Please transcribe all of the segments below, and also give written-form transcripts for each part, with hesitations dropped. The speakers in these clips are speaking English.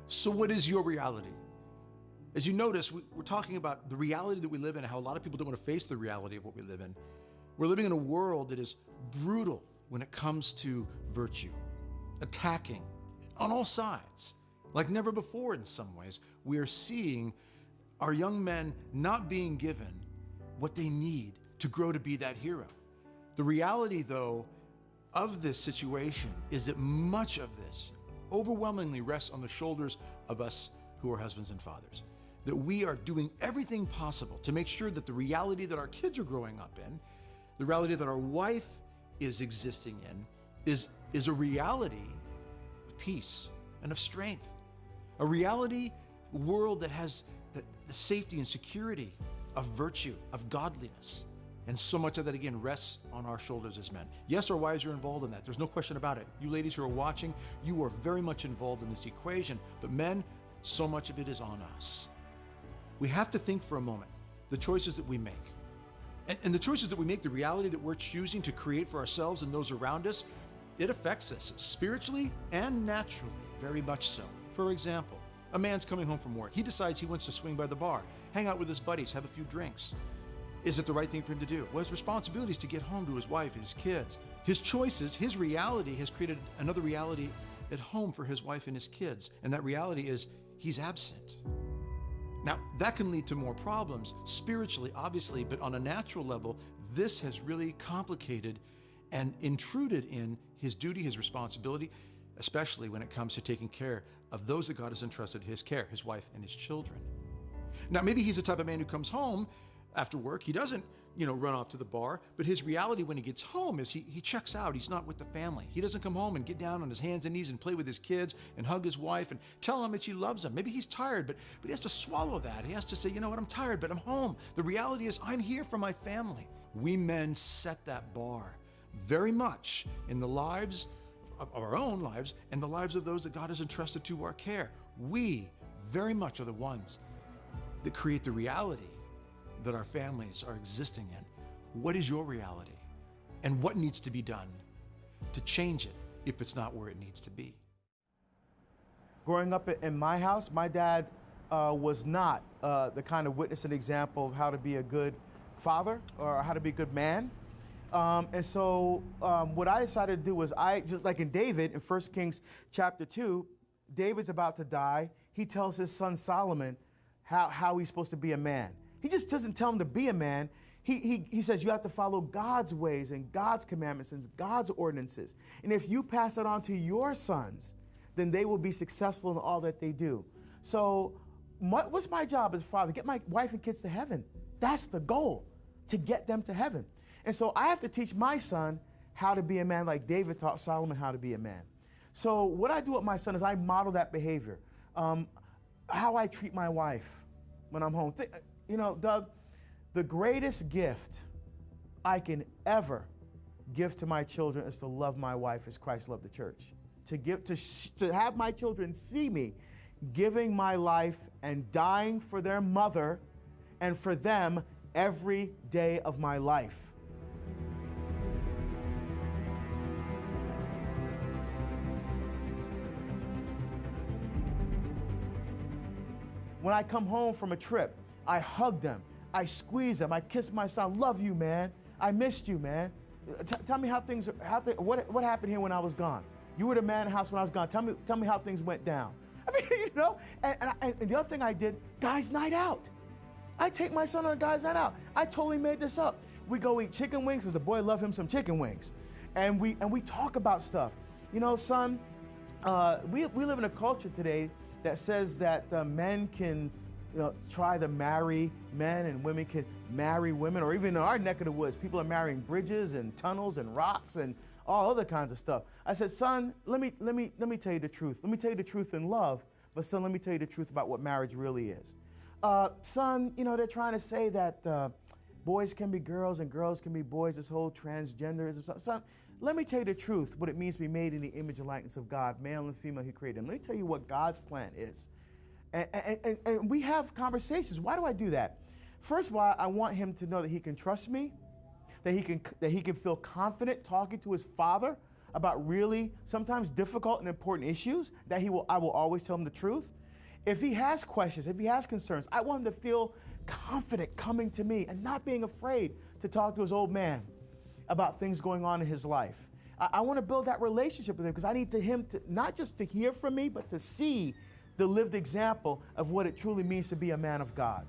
So what is your reality? As you notice, we're talking about the reality that we live in and how a lot of people don't want to face the reality of what we live in. We're living in a world that is brutal when it comes to virtue, attacking on all sides. Like never before in some ways, we are seeing our young men not being given what they need to grow to be that hero. The reality, though, of this situation is that much of this overwhelmingly rests on the shoulders of us who are husbands and fathers. That we are doing everything possible to make sure that the reality that our kids are growing up in, the reality that our wife is existing in, is a reality of peace and of strength. A reality world that has the safety and security of virtue, of godliness. And so much of that, again, rests on our shoulders as men. Yes, our wives are involved in that. There's no question about it. You ladies who are watching, you are very much involved in this equation. But men, so much of it is on us. We have to think for a moment, the choices that we make. And the choices that we make, the reality that we're choosing to create for ourselves and those around us, it affects us spiritually and naturally, very much so. For example, a man's coming home from work. He decides he wants to swing by the bar, hang out with his buddies, have a few drinks. Is it the right thing for him to do? Well, his responsibility is to get home to his wife and his kids. His choices, his reality has created another reality at home for his wife and his kids. And that reality is he's absent. Now, that can lead to more problems spiritually, obviously, but on a natural level, this has really complicated and intruded in his duty, his responsibility, especially when it comes to taking care of those that God has entrusted his care, his wife and his children. Now, maybe he's the type of man who comes home after work. He doesn't, run off to the bar, but his reality when he gets home is he checks out. He's not with the family. He doesn't come home and get down on his hands and knees and play with his kids and hug his wife and tell him that she loves him. Maybe he's tired, but he has to swallow that. He has to say, you know what, I'm tired, but I'm home. The reality is I'm here for my family. We men set that bar very much in the lives of our own lives and the lives of those that God has entrusted to our care. We very much are the ones that create the reality that our families are existing in. What is your reality? And what needs to be done to change it if it's not where it needs to be? Growing up in my house, my dad was not the kind of witness and example of how to be a good father or how to be a good man. And so what I decided to do was just like in David, in 1 Kings chapter 2, David's about to die. He tells his son Solomon how he's supposed to be a man. He just doesn't tell him to be a man. He says you have to follow God's ways and God's commandments and God's ordinances. And if you pass it on to your sons, then they will be successful in all that they do. So what's my job as a father? Get my wife and kids to heaven. That's the goal, to get them to heaven. And so I have to teach my son how to be a man like David taught Solomon how to be a man. So what I do with my son is I model that behavior. How I treat my wife when I'm home. Doug, the greatest gift I can ever give to my children is to love my wife as Christ loved the church. To have my children see me giving my life and dying for their mother and for them every day of my life. When I come home from a trip, I hug them, I squeeze them, I kiss my son. Love you, man. I missed you, man. Tell me what happened here when I was gone. You were the man in the house when I was gone. Tell me how things went down. I mean, and the other thing I did, guys' night out. I take my son on a guys' night out. I totally made this up. We go eat chicken wings because the boy loved him some chicken wings, and we talk about stuff. Son, we live in a culture today that says that men can try to marry men and women can marry women, or even in our neck of the woods, people are marrying bridges and tunnels and rocks and all other kinds of stuff. I said, son, let me tell you the truth. Let me tell you the truth in love, but son, let me tell you the truth about what marriage really is. Son, they're trying to say that boys can be girls and girls can be boys, this whole transgenderism stuff. Son, let me tell you the truth, what it means to be made in the image and likeness of God, male and female, he created them. Let me tell you what God's plan is. And we have conversations. Why do I do that? First of all, I want him to know that he can trust me, that he can feel confident talking to his father about really sometimes difficult and important issues, that I will always tell him the truth. If he has questions, if he has concerns, I want him to feel confident coming to me and not being afraid to talk to his old man about things going on in his life. I want to build that relationship with him because I need him to not just to hear from me, but to see the lived example of what it truly means to be a man of God.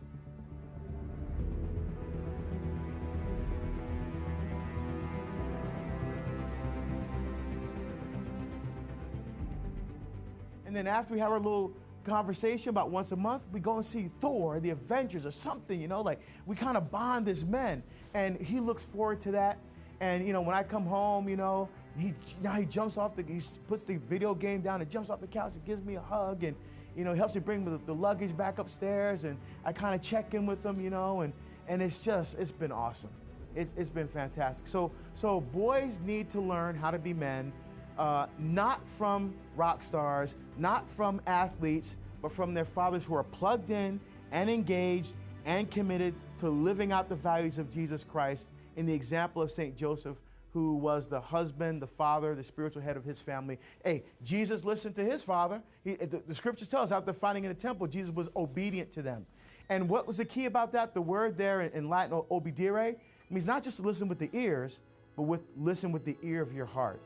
And then after we have our little conversation about once a month, we go and see Thor or the Avengers or something, like we kind of bond as men. And he looks forward to that. And when I come home, he jumps off he puts the video game down and jumps off the couch and gives me a hug, and he helps me bring the luggage back upstairs, and I kind of check in with him, and it's been awesome. It's been fantastic. So boys need to learn how to be men. Not from rock stars, not from athletes, but from their fathers who are plugged in and engaged and committed to living out the values of Jesus Christ in the example of St. Joseph, who was the husband, the father, the spiritual head of his family. Hey, Jesus listened to his father. The scriptures tell us after finding in the temple, Jesus was obedient to them. And what was the key about that? The word there in Latin, obedire, means not just to listen with the ears, but listen with the ear of your heart.